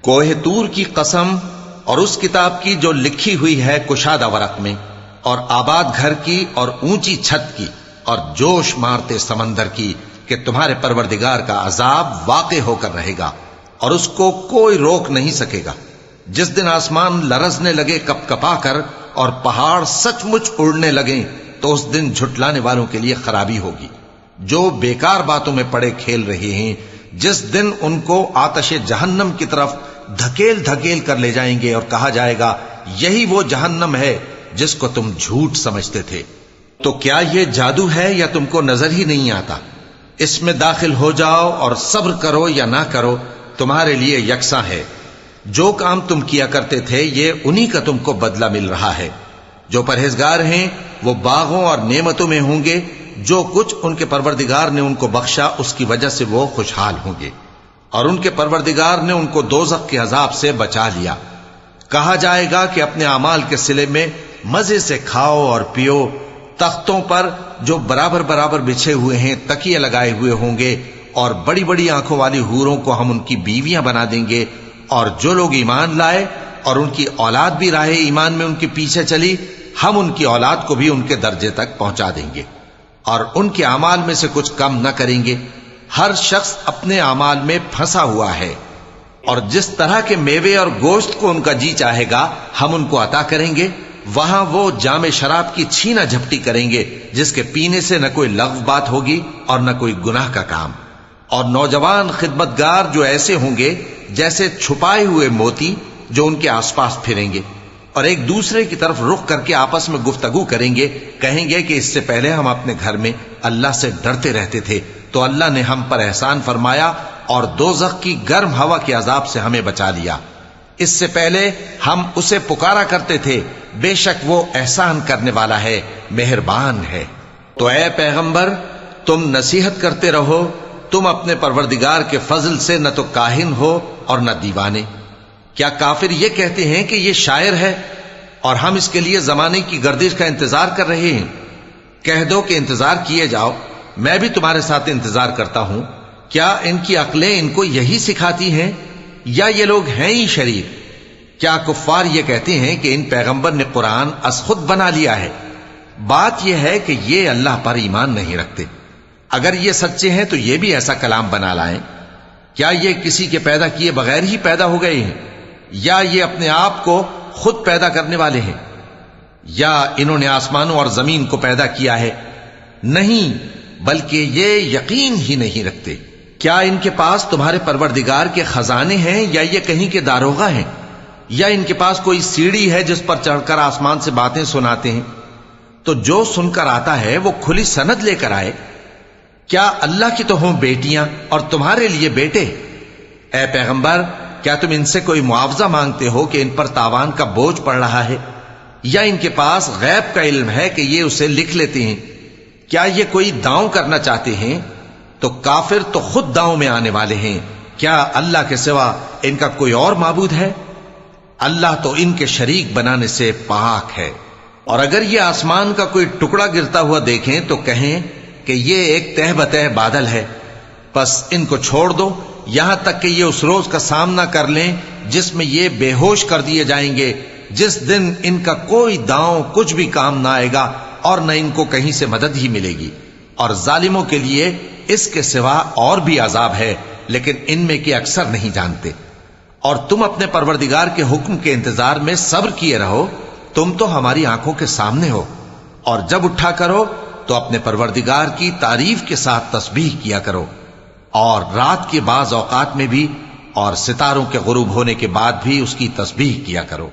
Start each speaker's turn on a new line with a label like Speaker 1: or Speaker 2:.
Speaker 1: کوہ طور کی قسم اور اس کتاب کی جو لکھی ہوئی ہے کشادہ ورق میں، اور آباد گھر کی اور اونچی چھت کی اور جوش مارتے سمندر کی، کہ تمہارے پروردگار کا عذاب واقع ہو کر رہے گا اور اس کو کوئی روک نہیں سکے گا۔ جس دن آسمان لرزنے لگے کپ کپا کر اور پہاڑ سچ مچ اڑنے لگیں، تو اس دن جھٹلانے والوں کے لیے خرابی ہوگی جو بیکار باتوں میں پڑے کھیل رہے ہیں۔ جس دن ان کو آتش جہنم کی طرف دھکیل دھکیل کر لے جائیں گے اور کہا جائے گا یہی وہ جہنم ہے جس کو تم جھوٹ سمجھتے تھے۔ تو کیا یہ جادو ہے یا تم کو نظر ہی نہیں آتا؟ اس میں داخل ہو جاؤ اور صبر کرو یا نہ کرو، تمہارے لیے یکساں ہے۔ جو کام تم کیا کرتے تھے یہ انہی کا تم کو بدلہ مل رہا ہے۔ جو پرہیزگار ہیں وہ باغوں اور نعمتوں میں ہوں گے، جو کچھ ان کے پروردگار نے ان کو بخشا اس کی وجہ سے وہ خوشحال ہوں گے، اور ان کے پروردگار نے ان کو دوزخ کے عذاب سے بچا لیا۔ کہا جائے گا کہ اپنے اعمال کے صلے میں مزے سے کھاؤ اور پیو، تختوں پر جو برابر برابر بچھے ہوئے ہیں تکیے لگائے ہوئے ہوں گے، اور بڑی بڑی آنکھوں والی حوروں کو ہم ان کی بیویاں بنا دیں گے، اور جو لوگ ایمان لائے اور ان کی اولاد بھی راہ ایمان میں ان کے پیچھے چلی، ہم ان کی اولاد کو بھی ان کے درجے تک پہنچا دیں گے، اور ان کے اعمال میں سے کچھ کم نہ کریں گے۔ ہر شخص اپنے اعمال میں پھنسا ہوا ہے، اور جس طرح کے میوے اور گوشت کو ان کا جی چاہے گا ہم ان کو عطا کریں گے۔ وہاں وہ جام شراب کی چھینا جھپٹی کریں گے جس کے پینے سے نہ کوئی لغو بات ہوگی اور نہ کوئی گناہ کا کام۔ اور نوجوان خدمتگار جو ایسے ہوں گے جیسے چھپائے ہوئے موتی جو ان کے آس پاس پھریں گے، اور ایک دوسرے کی طرف رخ کر کے آپس میں گفتگو کریں گے، کہیں گے کہ اس سے پہلے ہم اپنے گھر میں اللہ سے ڈرتے رہتے تھے، تو اللہ نے ہم پر احسان فرمایا اور دوزخ کی گرم ہوا کے عذاب سے ہمیں بچا لیا۔ اس سے پہلے ہم اسے پکارا کرتے تھے، بے شک وہ احسان کرنے والا ہے، مہربان ہے۔ تو اے پیغمبر تم نصیحت کرتے رہو، تم اپنے پروردگار کے فضل سے نہ تو کاہن ہو اور نہ دیوانے۔ کیا کافر یہ کہتے ہیں کہ یہ شاعر ہے اور ہم اس کے لیے زمانے کی گردش کا انتظار کر رہے ہیں؟ کہہ دو کہ انتظار کیے جاؤ، میں بھی تمہارے ساتھ انتظار کرتا ہوں۔ کیا ان کی عقلیں ان کو یہی سکھاتی ہیں یا یہ لوگ ہیں ہی شریف؟ کیا کفار یہ کہتے ہیں کہ ان پیغمبر نے قرآن از خود بنا لیا ہے؟ بات یہ ہے کہ یہ اللہ پر ایمان نہیں رکھتے۔ اگر یہ سچے ہیں تو یہ بھی ایسا کلام بنا لائیں۔ کیا یہ کسی کے پیدا کیے بغیر ہی پیدا ہو گئے ہیں، یا یہ اپنے آپ کو خود پیدا کرنے والے ہیں، یا انہوں نے آسمانوں اور زمین کو پیدا کیا ہے؟ نہیں، بلکہ یہ یقین ہی نہیں رکھتے۔ کیا ان کے پاس تمہارے پروردگار کے خزانے ہیں یا یہ کہیں کے داروغہ ہیں، یا ان کے پاس کوئی سیڑھی ہے جس پر چڑھ کر آسمان سے باتیں سناتے ہیں؟ تو جو سن کر آتا ہے وہ کھلی سند لے کر آئے۔ کیا اللہ کی تو ہوں بیٹیاں اور تمہارے لیے بیٹے؟ اے پیغمبر کیا تم ان سے کوئی معاوضہ مانگتے ہو کہ ان پر تاوان کا بوجھ پڑ رہا ہے، یا ان کے پاس غیب کا علم ہے کہ یہ اسے لکھ لیتے ہیں؟ کیا یہ کوئی داؤں کرنا چاہتے ہیں؟ تو کافر تو خود داؤں میں آنے والے ہیں۔ کیا اللہ کے سوا ان کا کوئی اور معبود ہے؟ اللہ تو ان کے شریک بنانے سے پاک ہے۔ اور اگر یہ آسمان کا کوئی ٹکڑا گرتا ہوا دیکھیں تو کہیں کہ یہ ایک تہ بتہ بادل ہے، پس ان کو چھوڑ دو یہاں تک کہ یہ اس روز کا سامنا کر لیں جس میں یہ بے ہوش کر دیے جائیں گے، جس دن ان کا کوئی داؤں کچھ بھی کام نہ آئے گا اور نہ ان کو کہیں سے مدد ہی ملے گی۔ اور ظالموں کے لیے اس کے سوا اور بھی عذاب ہے، لیکن ان میں کے اکثر نہیں جانتے۔ اور تم اپنے پروردگار کے حکم کے انتظار میں صبر کیے رہو، تم تو ہماری آنکھوں کے سامنے ہو۔ اور جب اٹھا کرو تو اپنے پروردگار کی تعریف کے ساتھ تسبیح کیا کرو، اور رات کے بعض اوقات میں بھی اور ستاروں کے غروب ہونے کے بعد بھی اس کی تسبیح کیا کرو۔